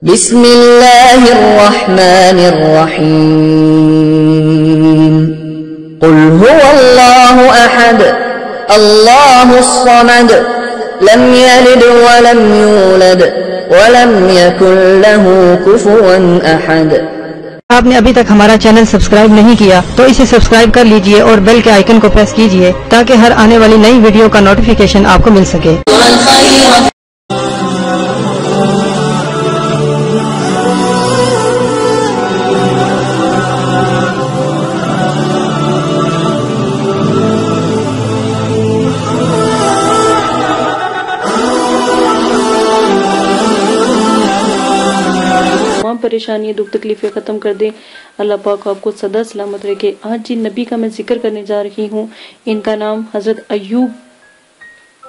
بسم اللہ الرحمن الرحیم قل هو اللہ احد اللہ الصمد لم یلد ولم یولد ولم یکن له کفوا احد۔ آپ نے ابھی تک ہمارا چینل سبسکرائب نہیں کیا تو اسے سبسکرائب کر لیجئے اور بیل کے آئیکن کو پریس کیجئے تاکہ ہر آنے والی نئی ویڈیو کا نوٹیفیکیشن آپ کو مل سکے۔ پریشانی دکھ تکلیفیں ختم کر دے۔ اللہ پاک آپ کو سدا سلامت رکھے۔ آج جن نبی کا میں ذکر کرنے جا رہی ہوں ان کا نام حضرت ایوب،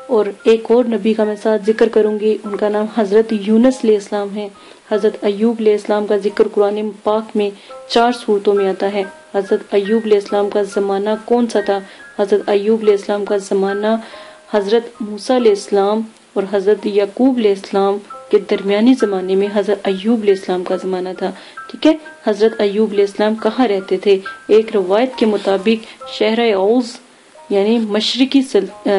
اور ایک اور نبی کا میں ساتھ ذکر کروں گی، ان کا نام حضرت یونس علیہ السلام ہے۔ حضرت ایوب علیہ السلام کا ذکر قرآن پاک میں 4 سورتوں میں آتا ہے۔ حضرت ایوب علیہ السلام کا زمانہ کون سا تھا؟ حضرت ایوب علیہ السلام کا زمانہ حضرت موسیٰ علیہ السلام اور حضرت یعقوب علیہ السلام کے درمیانی زمانے میں حضرت ایوب علیہ السلام کا زمانہ تھا۔ ٹھیک ہے، حضرت ایوب علیہ السلام کہاں رہتے تھے؟ ایک روایت کے مطابق شہر اوز یعنی مشرقی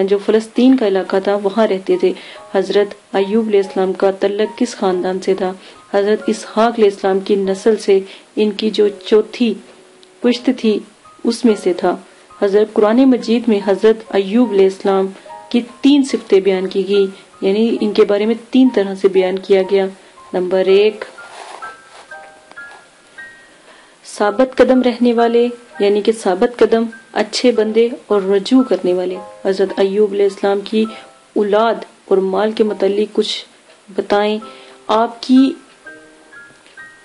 جو فلسطین کا علاقہ تھا وہاں رہتے تھے۔ حضرت ایوب علیہ السلام کا تعلق کس خاندان سے تھا؟ حضرت اسحاق علیہ السلام کی نسل سے ان کی جو چوتھی پشت تھی اس میں سے تھا۔ حضرت قرآن مجید میں حضرت ایوب علیہ السلام کی 3 صفتیں بیان کی گئی، یعنی ان کے بارے میں 3 طرح سے بیان کیا گیا۔ نمبر 1، ثابت قدم رہنے والے، یعنی کہ ثابت قدم، اچھے بندے اور رجوع کرنے والے۔ حضرت ایوب علیہ السلام کی اولاد اور مال کے متعلق کچھ بتائیں۔ آپ کی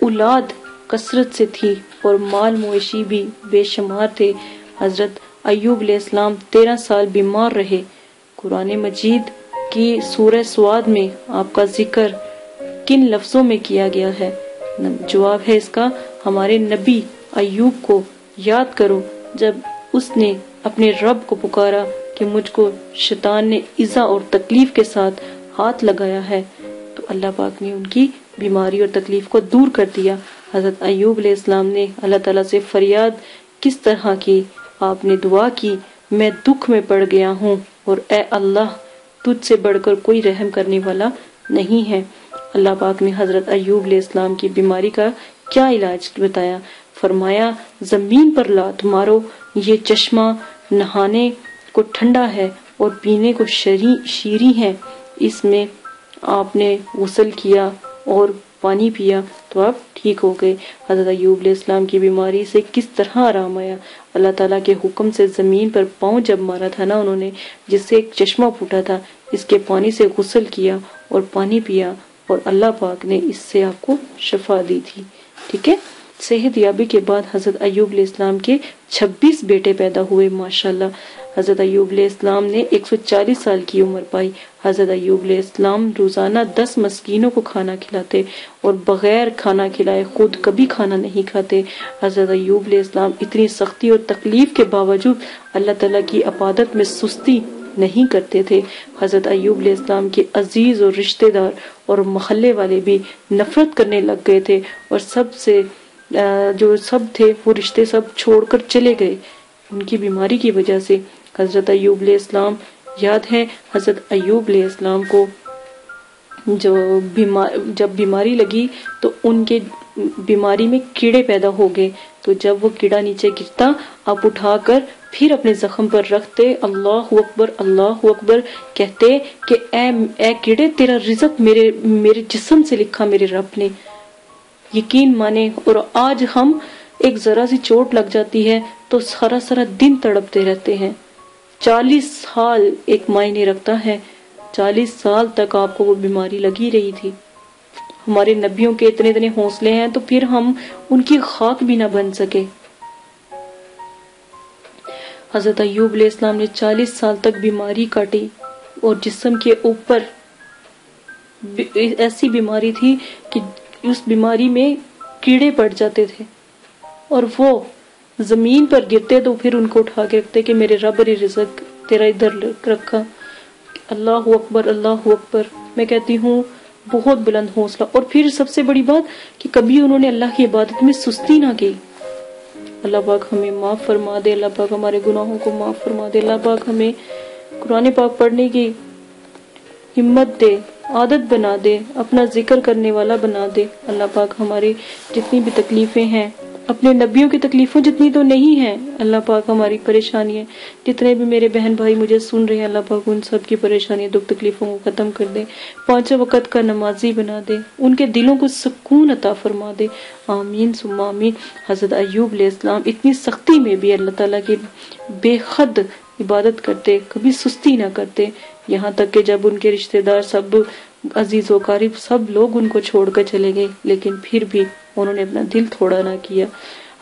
اولاد کثرت سے تھی اور مال مویشی بھی بے شمار تھے۔ حضرت ایوب علیہ السلام 13 سال بیمار رہے۔ قرآن مجید کی سورہ سواد میں آپ کا ذکر کن لفظوں میں کیا گیا ہے؟ جواب ہے اس کا، ہمارے نبی ایوب کو یاد کرو جب اس نے اپنے رب کو پکارا کہ مجھ کو شیطان نے ایذا اور تکلیف کے ساتھ ہاتھ لگایا ہے، تو اللہ پاک نے ان کی بیماری اور تکلیف کو دور کر دیا۔ حضرت ایوب علیہ السلام نے اللہ تعالیٰ سے فریاد کس طرح کی؟ آپ نے دعا کی، میں دکھ میں پڑ گیا ہوں اور اے اللہ تجھ سے بڑھ کر کوئی رحم کرنے والا نہیں ہے۔ اللہ پاک نے حضرت ایوب علیہ السلام کی بیماری کا کیا علاج بتایا؟ فرمایا زمین پر لات مارو، یہ چشمہ نہانے کو ٹھنڈا ہے اور پینے کو شیریں ہے، اس میں آپ نے غسل کیا اور پانی پیا تو آپ ٹھیک ہو گئے۔ حضرت ایوب علیہ السلام کی بیماری سے کس طرح آرام آیا؟ اللہ تعالیٰ کے حکم سے زمین پر پاؤں جب مارا تھا نا انہوں نے، جس سے ایک چشمہ پھوٹا تھا، اس کے پانی سے غسل کیا اور پانی پیا اور اللہ پاک نے اس سے آپ کو شفا دی تھی۔ ٹھیک ہے، صحت یابی کے بعد حضرت ایوب علیہ السلام کے 26 بیٹے پیدا ہوئے ماشاءاللہ۔ حضرت ایوب علیہ السلام نے 140 سال کی عمر پائی۔ حضرت ایوب علیہ السلام روزانہ 10 مسکینوں کو کھانا کھلاتے اور بغیر کھانا کھلائے خود کبھی کھانا نہیں کھاتے۔ حضرت ایوب علیہ السلام اتنی سختی اور تکلیف کے باوجود اللہ تعالیٰ کی عبادت میں سستی نہیں کرتے تھے۔ حضرت ایوب علیہ السلام کے عزیز اور رشتہ دار اور محلے والے بھی نفرت کرنے لگ گئے تھے، اور جو سب تھے وہ رشتے سب چھوڑ کر چلے گئے ان کی بیماری کی وجہ سے۔ حضرت ایوب علیہ السلام یاد ہے، حضرت ایوب علیہ السلام کو جب بیماری لگی تو ان کے بیماری میں کیڑے پیدا ہو گئے، تو جب وہ کیڑا نیچے گرتا آپ اٹھا کر پھر اپنے زخم پر رکھتے، اللہ اکبر اللہ اکبر کہتے کہ اے کیڑے تیرا رزق میرے جسم سے لکھا میرے رب نے، یقین مانے۔ اور آج ہم ایک ذرا سی چوٹ لگ جاتی ہے تو سارا دن تڑپتے رہتے ہیں۔ 40 سال ایک معنی رکھتا ہے، 40 سال تک آپ کو وہ بیماری لگی رہی تھی۔ ہمارے نبیوں کے اتنے حوصلے ہیں تو پھر ہم ان کی خاک بھی نہ بن سکے۔ حضرت ایوب علیہ السلام نے 40 سال تک بیماری کاٹی اور جسم کے اوپر ایسی بیماری تھی کہ اس بیماری میں کیڑے پڑ جاتے تھے اور وہ زمین پر گرتے تو پھر ان کو اٹھا کے رکھتے کہ میرے رب نے رزق تیرا ادھر رکھا۔ اللہ اکبر اللہ اکبر۔ میں کہتی ہوں بہت بلند حوصلہ. اور پھر سب سے بڑی بات کہ کبھی انہوں نے اللہ کی عبادت میں سستی نہ کی. اللہ پاک ہمیں معاف فرما دے, اللہ پاک ہمارے گناہوں کو معاف فرما دے, اللہ پاک ہمیں قرآن پاک پڑھنے کی ہمت دے, عادت بنا دے, اپنا ذکر کرنے والا بنا دے. اللہ پاک ہماری جتنی بھی تکلیفیں ہیں, اپنے نبیوں کی تکلیفوں جتنی تو نہیں ہیں, اللہ پاک ہماری پریشانیاں, جتنے بھی میرے بہن بھائی مجھے سن رہے ہیں, اللہ پاک ان سب کی پریشانیاں دکھ تکلیفوں کو ختم کر دے, 5 وقت کا نمازی بنا دے, ان کے دلوں کو سکون عطا فرما دے. آمین ثم آمین. حضرت ایوب علیہ السلام اتنی سختی میں بھی اللہ تعالیٰ کی بے حد عبادت کرتے, کبھی سستی نہ کرتے, یہاں تک کہ جب ان کے رشتہ دار سب عزیز و قریب سب لوگ ان کو چھوڑ کر چلے گئے, لیکن پھر بھی انہوں نے اپنا دل تھوڑا نہ کیا.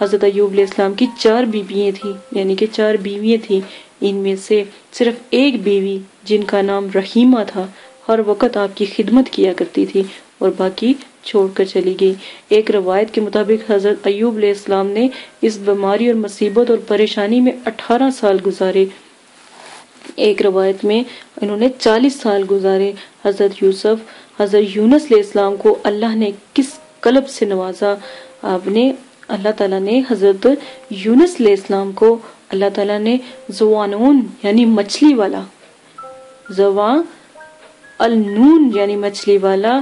حضرت ایوب علیہ السلام کی 4 بیویاں تھیں, یعنی کہ 4 بیویاں تھیں. ان میں سے صرف ایک بیوی جن کا نام رحیمہ تھا ہر وقت آپ کی خدمت کیا کرتی تھی, اور باقی چھوڑ کر چلی گئی. ایک روایت کے مطابق حضرت ایوب علیہ السلام نے اس بیماری اور مصیبت اور پریشانی میں 18 سال گزارے. ایک روایت میں انہوں نے 40 سال گزارے. حضرت یونس علیہ السلام کو اللہ نے کس قلب سے نوازا. اللہ تعالیٰ نے حضرت یونس علیہ السلام کو اللہ تعالیٰ نے زوانون یعنی مچھلی والا, زوان النون یعنی مچھلی والا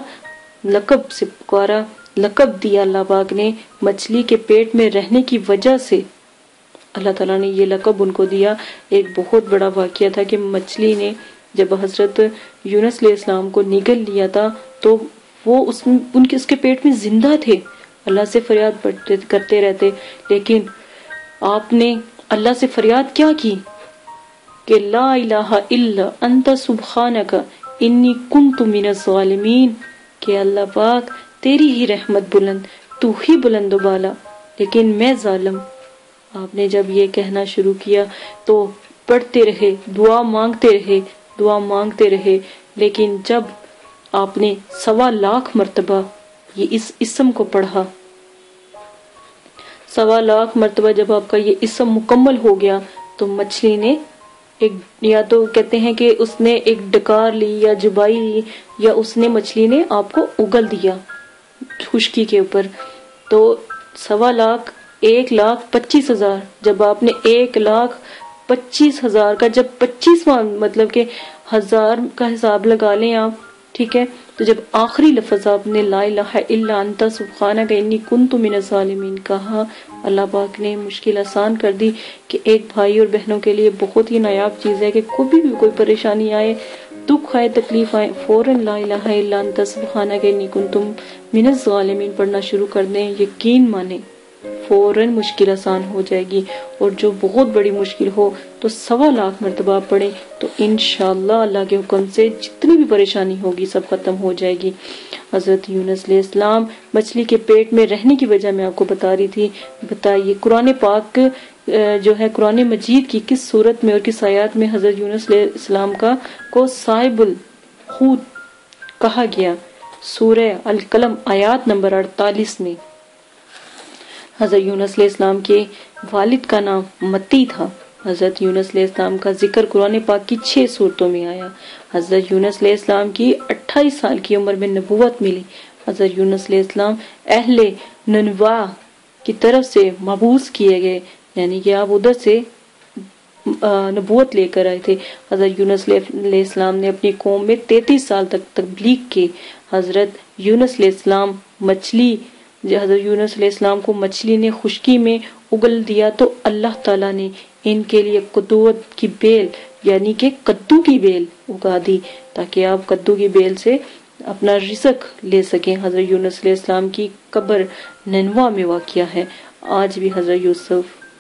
لقب سے پکارا, لقب دیا اللہ پاک نے مچھلی کے پیٹ میں رہنے کی وجہ سے. اللہ تعالیٰ نے یہ لقب ان کو دیا. ایک بہت بڑا واقعہ تھا کہ مچھلی نے جب حضرت یونس علیہ السلام کو نگل لیا تھا تو وہ اس کے پیٹ میں زندہ تھے, اللہ سے فریاد کرتے رہتے, لیکن آپ نے اللہ سے فریاد کیا کی کہ لا الہ الا انت سبحانک انی کنت من الظالمین, کہ اللہ پاک تیری ہی رحمت بلند, تو ہی بلند و بالا, لیکن میں ظالم. آپ نے جب یہ کہنا شروع کیا تو پڑھتے رہے, دعا مانگتے رہے, لیکن جب آپ نے 1.25 لاکھ مرتبہ یہ اس اسم کو پڑھا, 1.25 لاکھ مرتبہ جب آپ کا یہ اسم مکمل ہو گیا تو مچھلی نے یا تو کہتے ہیں کہ اس نے ایک ڈکار لی یا جبائی لی, یا اس نے مچھلی نے آپ کو اگل دیا خشکی کے اوپر. تو 1.25 لاکھ 1,25,000, جب آپ نے 1,25,000 کا جب 25واں مطلب کہ 1000 کا حساب لگا لیں آپ, ٹھیک ہے, تو جب آخری لفظ آپ نے لا الہ الا انت سبحانک انی کنت من الظالمین کہا, اللہ پاک نے مشکل آسان کر دی. کہ ایک بھائی اور بہنوں کے لیے بہت ہی نایاب چیز ہے کہ کبھی بھی کوئی پریشانی آئے, دکھ آئے, تکلیف آئے, فوراً لا الہ الا انت سبحانک انی کنت من الظالمین پڑھنا شروع کر دیں. یقین مانیں فوراً مشکل آسان ہو جائے گی, اور جو بہت بڑی مشکل ہو تو 1.25 لاکھ مرتبہ پڑھیں تو انشاءاللہ اللہ کے حکم سے جتنی بھی پریشانی ہوگی سب ختم ہو جائے گی. حضرت یونس علیہ السلام مچھلی کے پیٹ میں رہنے کی وجہ میں آپ کو بتا رہی تھی. بتائیے قرآن پاک جو ہے قرآن مجید کی کس صورت میں اور کس آیات میں حضرت یونس علیہ السلام کو صاحب الحوت کہا گیا. سورہ القلم آیات نمبر 48 میں. حضرت یونس علیہ السلام کے والد کا نام متی تھا. حضرت یونس علیہ السلام کا ذکر قرآن پاک کی 6 صورتوں میں آیا. حضرت یونس علیہ السلام کی 28 سال کی عمر میں نبوت ملی. حضرت یونس علیہ السلام اہل ننوا کی طرف سے مبعوث کیے گئے, یعنی کہ آپ ادھر سے نبوت لے کر آئے تھے. حضرت یونس علیہ السلام نے اپنی قوم میں 33 سال تک تبلیغ کی. حضرت یونس علیہ السلام حضرت یونس علیہ السلام کو مچھلی نے خشکی میں اگل دیا تو اللہ تعالیٰ نے ان کے لیے قدوت کی بیل یعنی کہ کدو کی بیل اگا دی تاکہ آپ کدو کی بیل سے اپنا رزق لے سکیں. حضرت یونس علیہ السلام کی قبر ننوا میں واقع ہے. آج بھی حضرت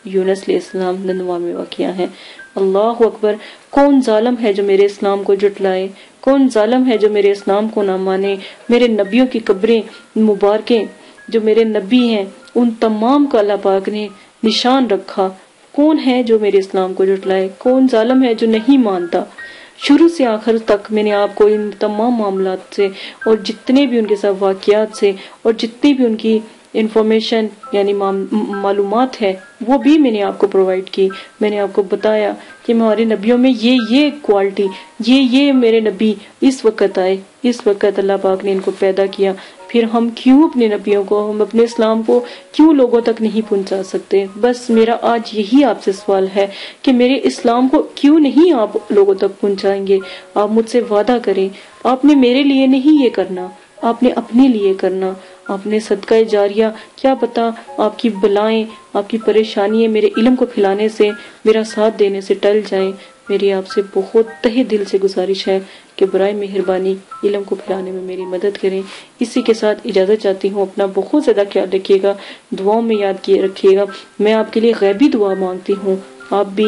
یونس علیہ السلام ننوا میں واقع ہے. اللہ اکبر. کون ظالم ہے جو میرے اسلام کو جھٹلائے, کون ظالم ہے جو میرے اسلام کو نہ مانے. میرے نبیوں کی قبریں مبارکیں جو میرے نبی ہیں ان تمام کا اللہ پاک نے نشان رکھا. کون ہے جو میرے اسلام کو جھٹلائے, کون ظالم ہے جو نہیں مانتا. شروع سے آخر تک میں نے آپ کو ان تمام معاملات سے اور جتنے بھی ان کے ساتھ واقعات سے اور جتنی بھی ان کی انفارمیشن یعنی معلومات ہے وہ بھی میں نے آپ کو پرووائڈ کی. میں نے آپ کو بتایا کہ ہمارے نبیوں میں یہ کوالٹی، یہ میرے نبی اس وقت آئے، اس وقت اللہ پاک نے ان کو پیدا کیا. پھر ہم کیوں اپنے نبیوں کو، ہم اپنے اسلام کو کیوں لوگوں تک نہیں پہنچا سکتے؟ بس میرا آج یہی آپ سے سوال ہے کہ میرے اسلام کو کیوں نہیں آپ لوگوں تک پہنچائیں گے؟ آپ مجھ سے وعدہ کریں. آپ نے میرے لیے نہیں یہ کرنا، آپ نے اپنے لیے کرنا. آپ نے صدقہ جاریہ، کیا پتا آپ کی بلائیں، آپ کی پریشانیاں میرے علم کو پھیلانے سے، میرا ساتھ دینے سے ٹل جائیں. میری آپ سے بہت تہہ دل سے گزارش ہے کہ برائے مہربانی علم کو پھیلانے میں میری مدد کریں. اسی کے ساتھ اجازت چاہتی ہوں. اپنا بہت زیادہ خیال رکھیے گا، دعاؤں میں یاد کیے رکھیے گا. میں آپ کے لیے غیبی دعا مانگتی ہوں. آپ بھی